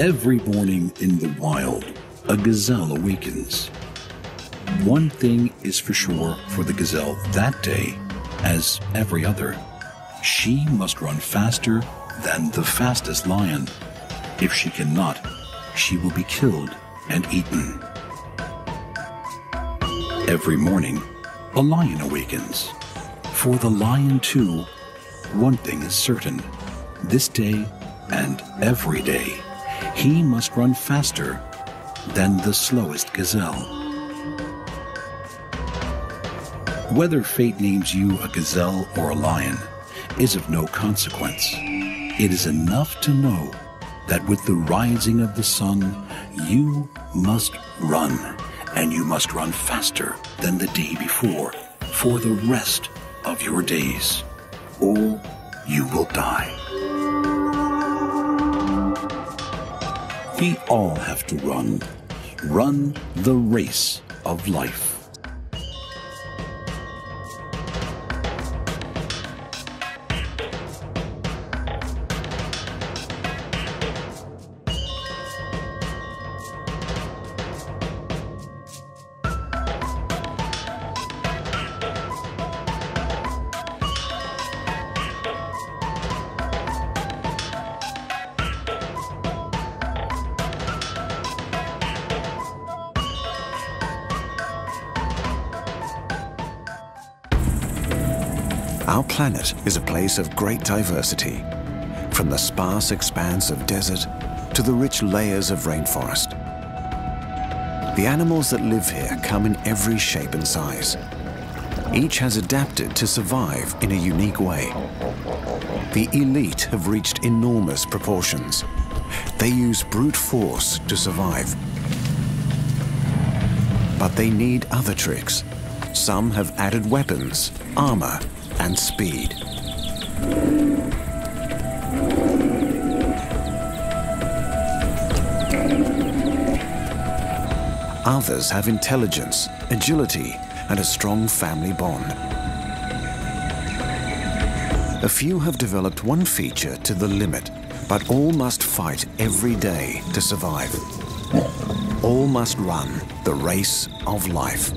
Every morning in the wild, a gazelle awakens. One thing is for sure for the gazelle that day, as every other. She must run faster than the fastest lion. If she cannot, she will be killed and eaten. Every morning, a lion awakens. For the lion too, one thing is certain. This day and every day, he must run faster than the slowest gazelle. Whether fate names you a gazelle or a lion is of no consequence. It is enough to know that with the rising of the sun, you must run, and you must run faster than the day before for the rest of your days, or you will die. We all have to run the race of life. Our planet is a place of great diversity, from the sparse expanse of desert to the rich layers of rainforest. The animals that live here come in every shape and size. Each has adapted to survive in a unique way. The elite have reached enormous proportions. They use brute force to survive. But they need other tricks. Some have added weapons, armor, and speed. Others have intelligence, agility, and a strong family bond. A few have developed one feature to the limit, but all must fight every day to survive. All must run the race of life.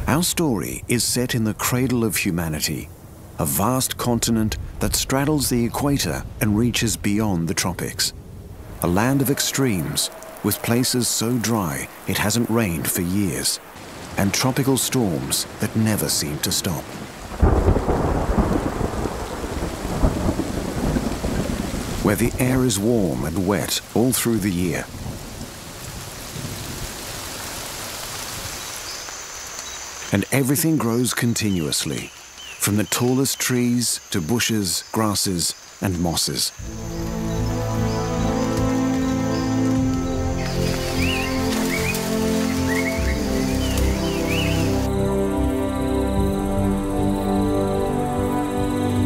Our story is set in the cradle of humanity, a vast continent that straddles the equator and reaches beyond the tropics. A land of extremes, with places so dry it hasn't rained for years, and tropical storms that never seem to stop. Where the air is warm and wet all through the year. And everything grows continuously, from the tallest trees to bushes, grasses, and mosses.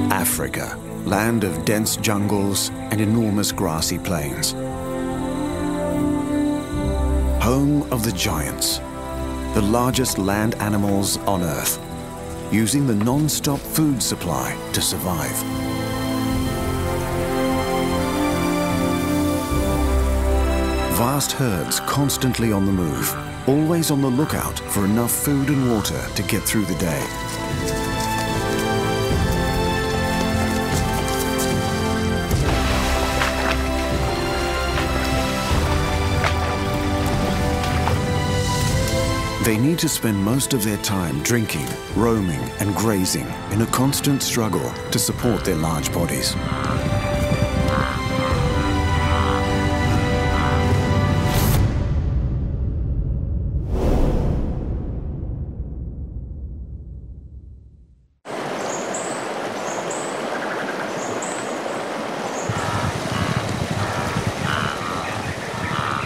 Africa, land of dense jungles and enormous grassy plains. Home of the giants, the largest land animals on Earth, using the non-stop food supply to survive. Vast herds constantly on the move, always on the lookout for enough food and water to get through the day. They need to spend most of their time drinking, roaming, and grazing in a constant struggle to support their large bodies.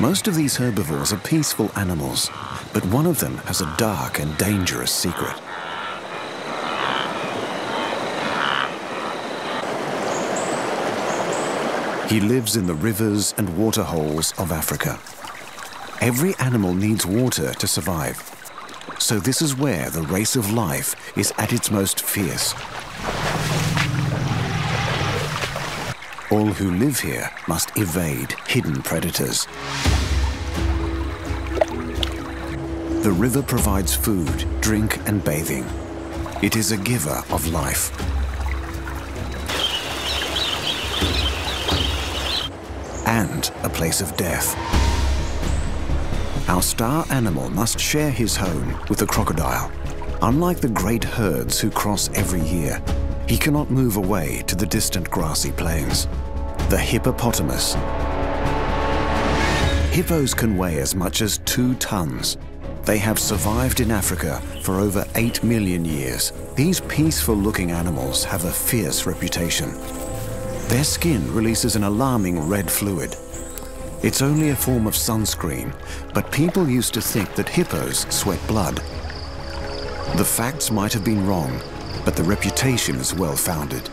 Most of these herbivores are peaceful animals, but one of them has a dark and dangerous secret. He lives in the rivers and water holes of Africa. Every animal needs water to survive, So this is where the race of life is at its most fierce. All who live here must evade hidden predators. The river provides food, drink, and bathing. It is a giver of life. And a place of death. Our star animal must share his home with the crocodile. Unlike the great herds who cross every year, he cannot move away to the distant grassy plains. The hippopotamus. Hippos can weigh as much as 2 tons. They have survived in Africa for over 8 million years. These peaceful-looking animals have a fierce reputation. Their skin releases an alarming red fluid. It's only a form of sunscreen, but people used to think that hippos sweat blood. The facts might have been wrong, but the reputation is well-founded.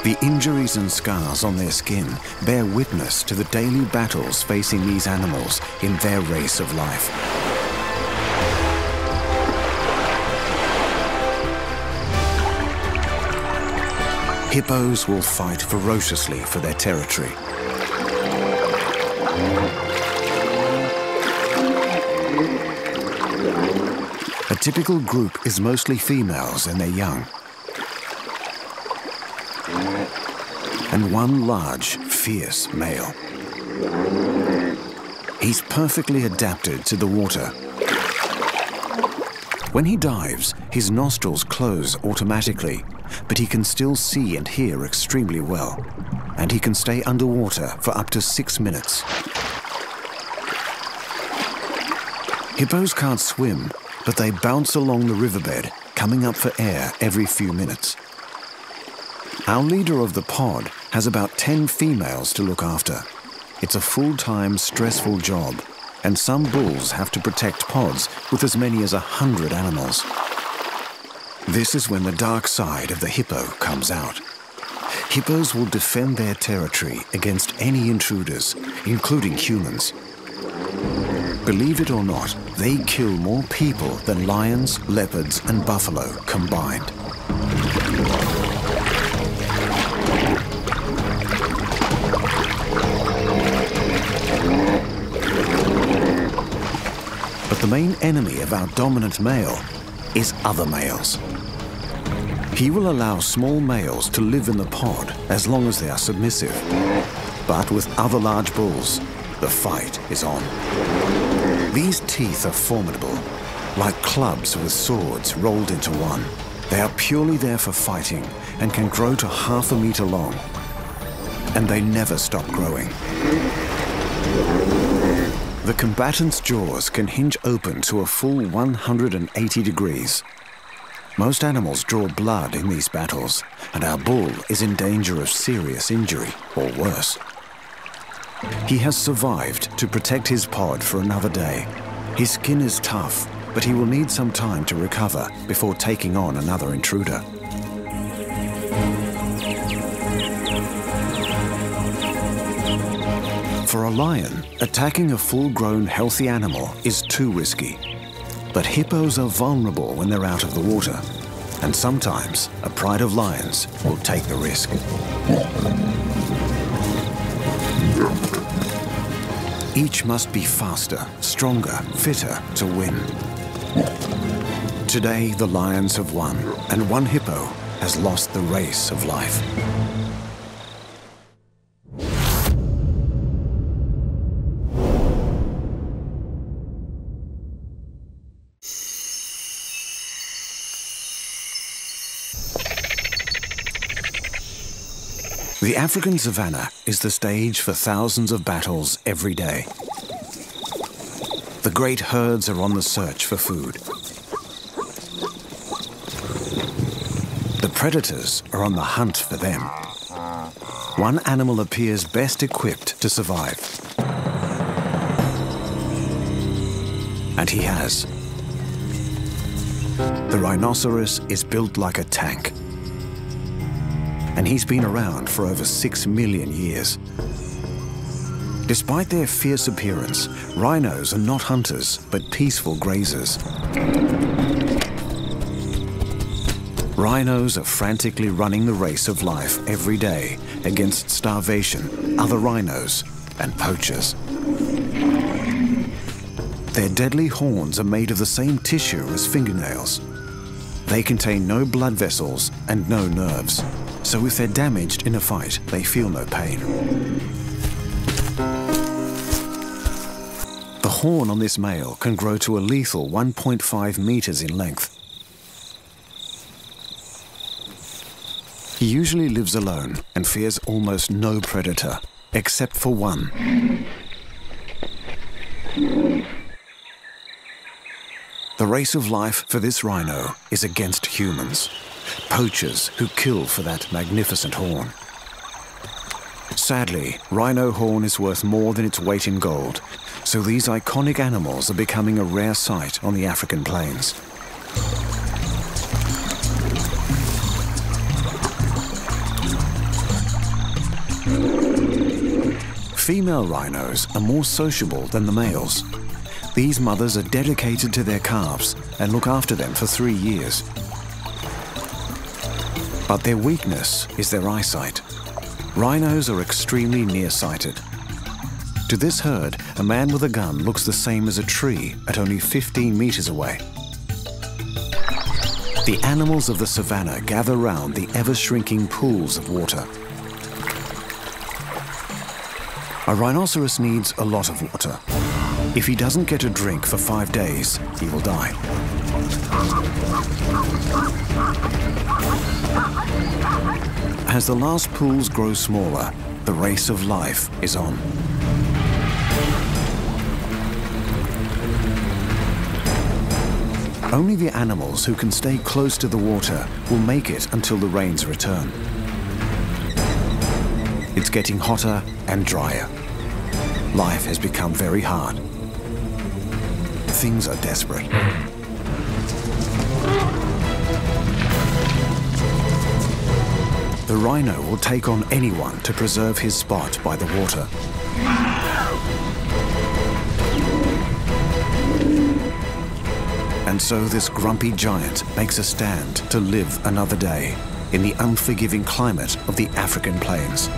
The injuries and scars on their skin bear witness to the daily battles facing these animals in their race of life. Hippos will fight ferociously for their territory. A typical group is mostly females and they're young. And one large, fierce male. He's perfectly adapted to the water. When he dives, his nostrils close automatically, but he can still see and hear extremely well, and he can stay underwater for up to 6 minutes. Hippos can't swim, but they bounce along the riverbed, coming up for air every few minutes. Our leader of the pod has about 10 females to look after. It's a full-time, stressful job, and some bulls have to protect pods with as many as 100 animals. This is when the dark side of the hippo comes out. Hippos will defend their territory against any intruders, including humans. Believe it or not, they kill more people than lions, leopards, and buffalo combined. But the main enemy of our dominant male is other males. He will allow small males to live in the pod as long as they are submissive. But with other large bulls, the fight is on. These teeth are formidable, like clubs with swords rolled into one. They are purely there for fighting and can grow to ½ a meter long. And they never stop growing. The combatant's jaws can hinge open to a full 180 degrees. Most animals draw blood in these battles, and our bull is in danger of serious injury, or worse. He has survived to protect his pod for another day. His skin is tough, but he will need some time to recover before taking on another intruder. For a lion, attacking a full-grown, healthy animal is too risky. But hippos are vulnerable when they're out of the water, and sometimes a pride of lions will take the risk. Each must be faster, stronger, fitter to win. Today, the lions have won, and one hippo has lost the race of life. The African savanna is the stage for thousands of battles every day. The great herds are on the search for food. The predators are on the hunt for them. One animal appears best equipped to survive. And he has. The rhinoceros is built like a tank. And he's been around for over 6 million years. Despite their fierce appearance, rhinos are not hunters, but peaceful grazers. Rhinos are frantically running the race of life every day against starvation, other rhinos, and poachers. Their deadly horns are made of the same tissue as fingernails. They contain no blood vessels and no nerves, so if they're damaged in a fight, they feel no pain. The horn on this male can grow to a lethal 1.5 meters in length. He usually lives alone and fears almost no predator, except for one. The race of life for this rhino is against humans, poachers who kill for that magnificent horn. Sadly, rhino horn is worth more than its weight in gold, so these iconic animals are becoming a rare sight on the African plains. Female rhinos are more sociable than the males. These mothers are dedicated to their calves and look after them for 3 years. But their weakness is their eyesight. Rhinos are extremely nearsighted. To this herd, a man with a gun looks the same as a tree at only 15 meters away. The animals of the savannah gather round the ever-shrinking pools of water. A rhinoceros needs a lot of water. If he doesn't get a drink for 5 days, he will die. As the last pools grow smaller, the race of life is on. Only the animals who can stay close to the water will make it until the rains return. It's getting hotter and drier. Life has become very hard. Things are desperate. The rhino will take on anyone to preserve his spot by the water. And so this grumpy giant makes a stand to live another day in the unforgiving climate of the African plains.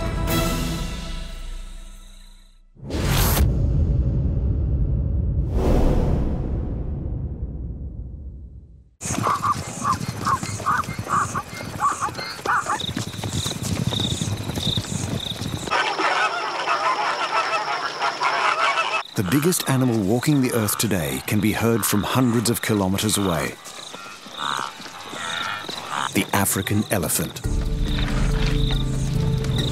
The biggest animal walking the earth today can be heard from hundreds of kilometers away. The African elephant.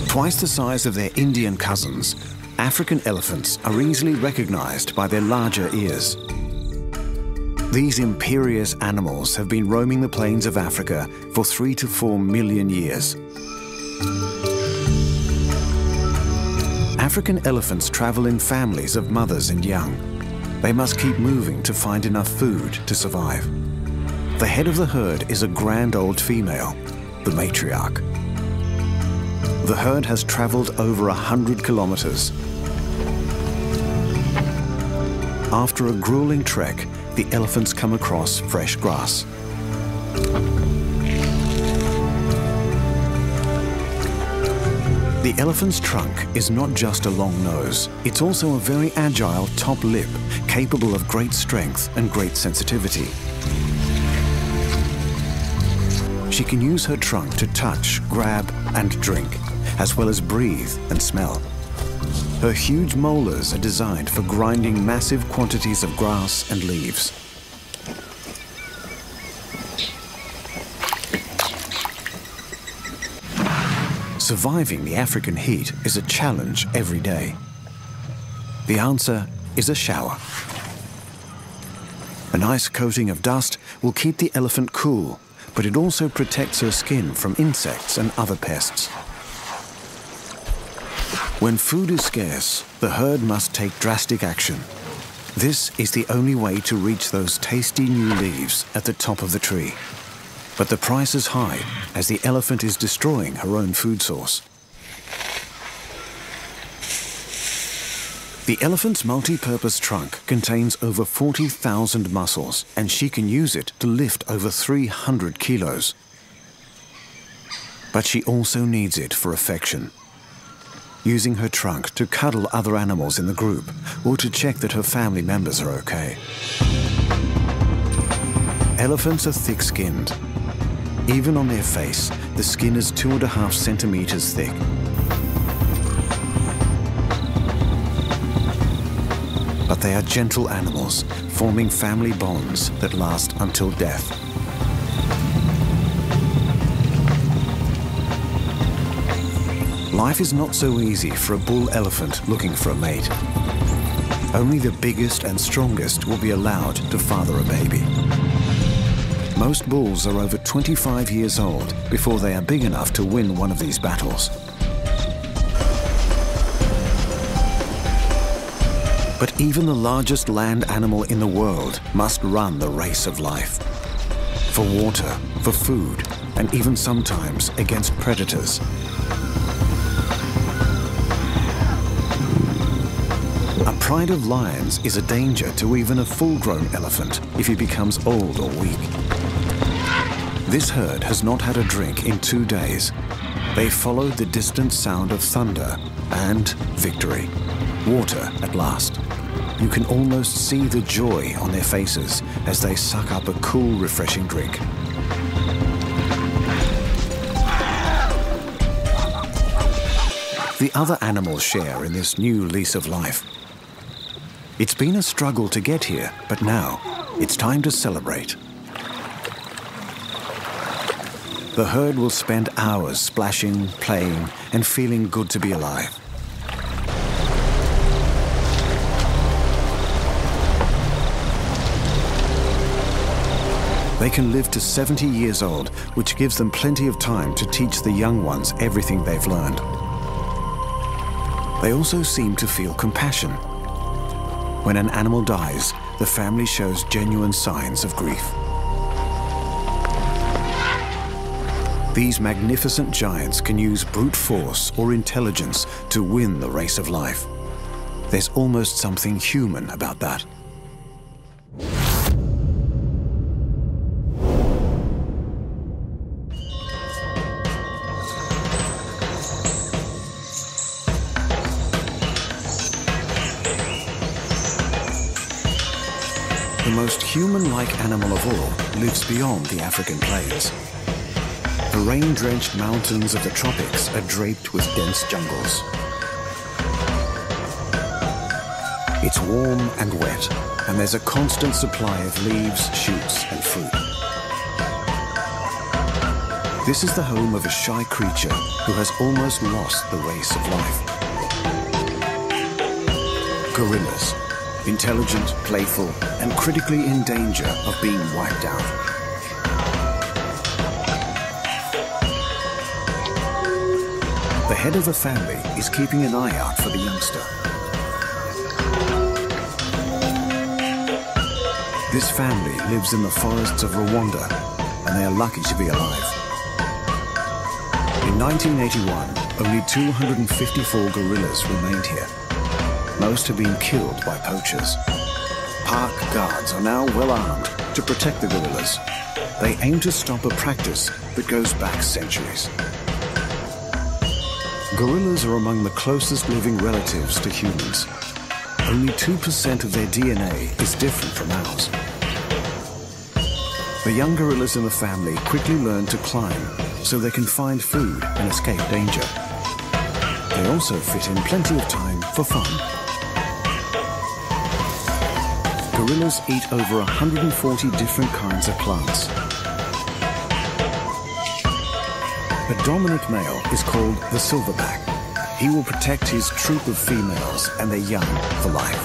Twice the size of their Indian cousins, African elephants are easily recognized by their larger ears. These imperious animals have been roaming the plains of Africa for 3 to 4 million years. African elephants travel in families of mothers and young. They must keep moving to find enough food to survive. The head of the herd is a grand old female, the matriarch. The herd has traveled over 100 kilometers. After a grueling trek, the elephants come across fresh grass. The elephant's trunk is not just a long nose, it's also a very agile top lip, capable of great strength and great sensitivity. She can use her trunk to touch, grab, and drink, as well as breathe and smell. Her huge molars are designed for grinding massive quantities of grass and leaves. Surviving the African heat is a challenge every day. The answer is a shower. A nice coating of dust will keep the elephant cool, but it also protects her skin from insects and other pests. When food is scarce, the herd must take drastic action. This is the only way to reach those tasty new leaves at the top of the tree. But the price is high, as the elephant is destroying her own food source. The elephant's multi-purpose trunk contains over 40,000 muscles, and she can use it to lift over 300 kilos. But she also needs it for affection, using her trunk to cuddle other animals in the group or to check that her family members are okay. Elephants are thick-skinned. Even on their face, the skin is 2.5 centimeters thick. But they are gentle animals, forming family bonds that last until death. Life is not so easy for a bull elephant looking for a mate. Only the biggest and strongest will be allowed to father a baby. Most bulls are over 25 years old before they are big enough to win one of these battles. But even the largest land animal in the world must run the race of life. For water, for food, and even sometimes against predators. A pride of lions is a danger to even a full-grown elephant if he becomes old or weak. This herd has not had a drink in 2 days. They followed the distant sound of thunder and victory. Water at last. You can almost see the joy on their faces as they suck up a cool, refreshing drink. The other animals share in this new lease of life. It's been a struggle to get here, but now it's time to celebrate. The herd will spend hours splashing, playing, and feeling good to be alive. They can live to 70 years old, which gives them plenty of time to teach the young ones everything they've learned. They also seem to feel compassion. When an animal dies, the family shows genuine signs of grief. These magnificent giants can use brute force or intelligence to win the race of life. There's almost something human about that. The most human-like animal of all lives beyond the African plains. The rain-drenched mountains of the tropics are draped with dense jungles. It's warm and wet, and there's a constant supply of leaves, shoots, and fruit. This is the home of a shy creature who has almost lost the race of life. Gorillas. Intelligent, playful, and critically in danger of being wiped out. The head of the family is keeping an eye out for the youngster. This family lives in the forests of Rwanda, and they are lucky to be alive. In 1981, only 254 gorillas remained here. Most have been killed by poachers. Park guards are now well armed to protect the gorillas. They aim to stop a practice that goes back centuries. Gorillas are among the closest living relatives to humans. Only 2% of their DNA is different from ours. The young gorillas in the family quickly learn to climb so they can find food and escape danger. They also fit in plenty of time for fun. Gorillas eat over 140 different kinds of plants. A dominant male is called the silverback. He will protect his troop of females and their young for life.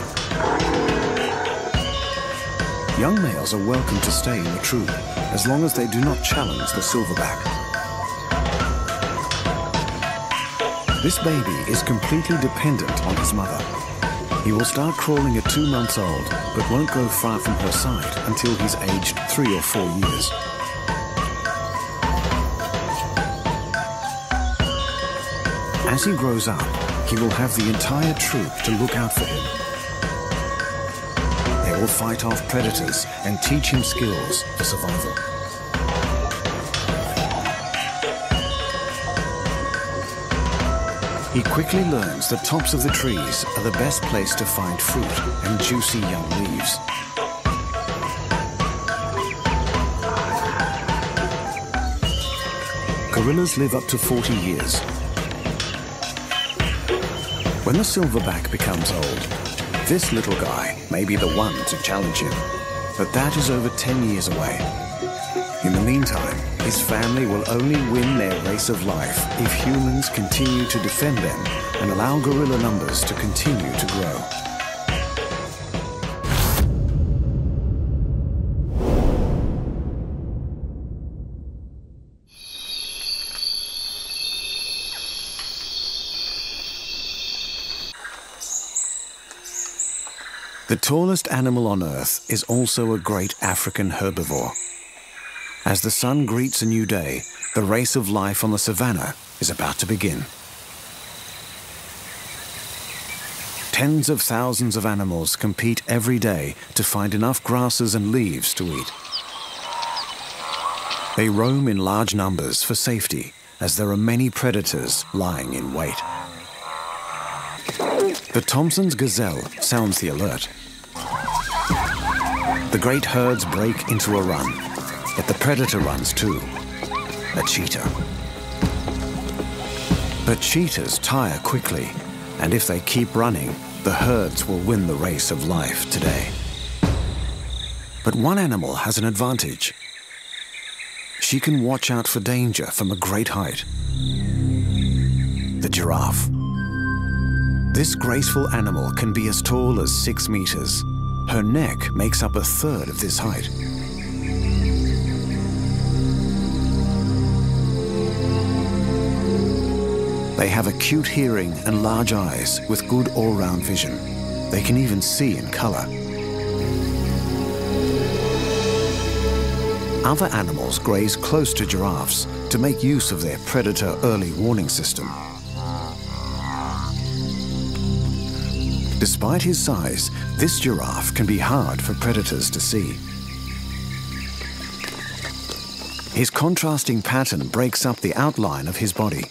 Young males are welcome to stay in the troop as long as they do not challenge the silverback. This baby is completely dependent on his mother. He will start crawling at 2 months old, but won't go far from her side until he's aged 3 or 4 years. As he grows up, he will have the entire troop to look out for him. They will fight off predators and teach him skills for survival. He quickly learns the tops of the trees are the best place to find fruit and juicy young leaves. Gorillas live up to 40 years. When the silverback becomes old, this little guy may be the one to challenge him, but that is over 10 years away. In the meantime, his family will only win their race of life if humans continue to defend them and allow gorilla numbers to continue to grow. The tallest animal on Earth is also a great African herbivore. As the sun greets a new day, the race of life on the savannah is about to begin. Tens of thousands of animals compete every day to find enough grasses and leaves to eat. They roam in large numbers for safety, as there are many predators lying in wait. The Thompson's gazelle sounds the alert. The great herds break into a run, but the predator runs too, a cheetah. But cheetahs tire quickly, and if they keep running, the herds will win the race of life today. But one animal has an advantage. She can watch out for danger from a great height. The giraffe. This graceful animal can be as tall as 6 meters. Her neck makes up a third of this height. They have acute hearing and large eyes with good all-round vision. They can even see in color. Other animals graze close to giraffes to make use of their predator early warning system. Despite his size, this giraffe can be hard for predators to see. His contrasting pattern breaks up the outline of his body.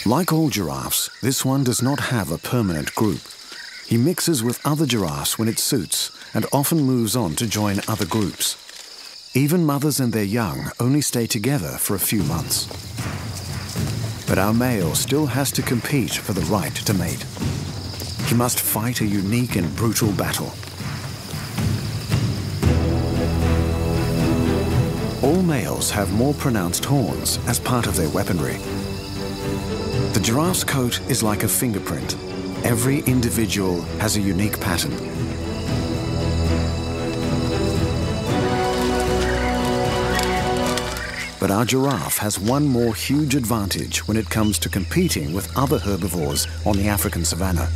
Like all giraffes, this one does not have a permanent group. He mixes with other giraffes when it suits and often moves on to join other groups. Even mothers and their young only stay together for a few months. But our male still has to compete for the right to mate. He must fight a unique and brutal battle. All males have more pronounced horns as part of their weaponry. The giraffe's coat is like a fingerprint. Every individual has a unique pattern. But our giraffe has one more huge advantage when it comes to competing with other herbivores on the African savanna.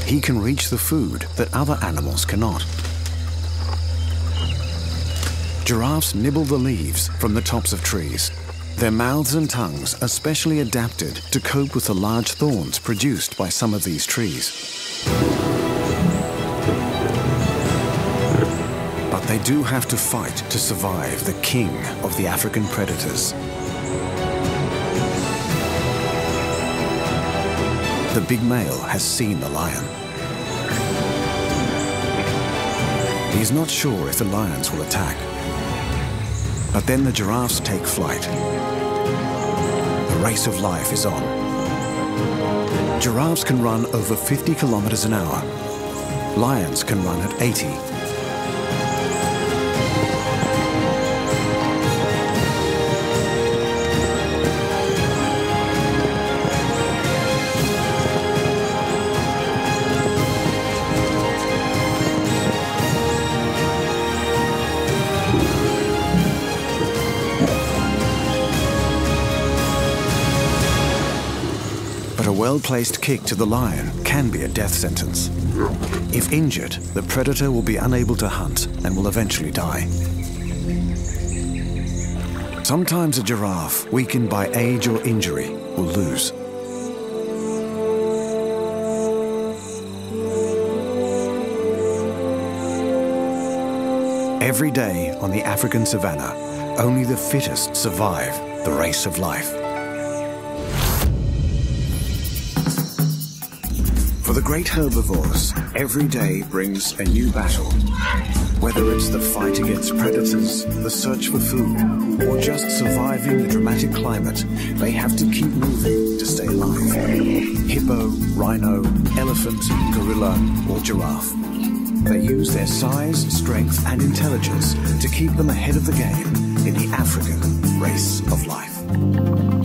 He can reach the food that other animals cannot. Giraffes nibble the leaves from the tops of trees. Their mouths and tongues are specially adapted to cope with the large thorns produced by some of these trees. But they do have to fight to survive the king of the African predators. The big male has seen the lion. He is not sure if the lions will attack. But then the giraffes take flight. The race of life is on. Giraffes can run over 50 kilometers an hour. Lions can run at 80. But a well-placed kick to the lion can be a death sentence. If injured, the predator will be unable to hunt and will eventually die. Sometimes a giraffe, weakened by age or injury, will lose. Every day on the African savannah, only the fittest survive the race of life. For the great herbivores, every day brings a new battle. Whether it's the fight against predators, the search for food, or just surviving the dramatic climate, they have to keep moving to stay alive. Hippo, rhino, elephant, gorilla, or giraffe. They use their size, strength, and intelligence to keep them ahead of the game in the African race of life.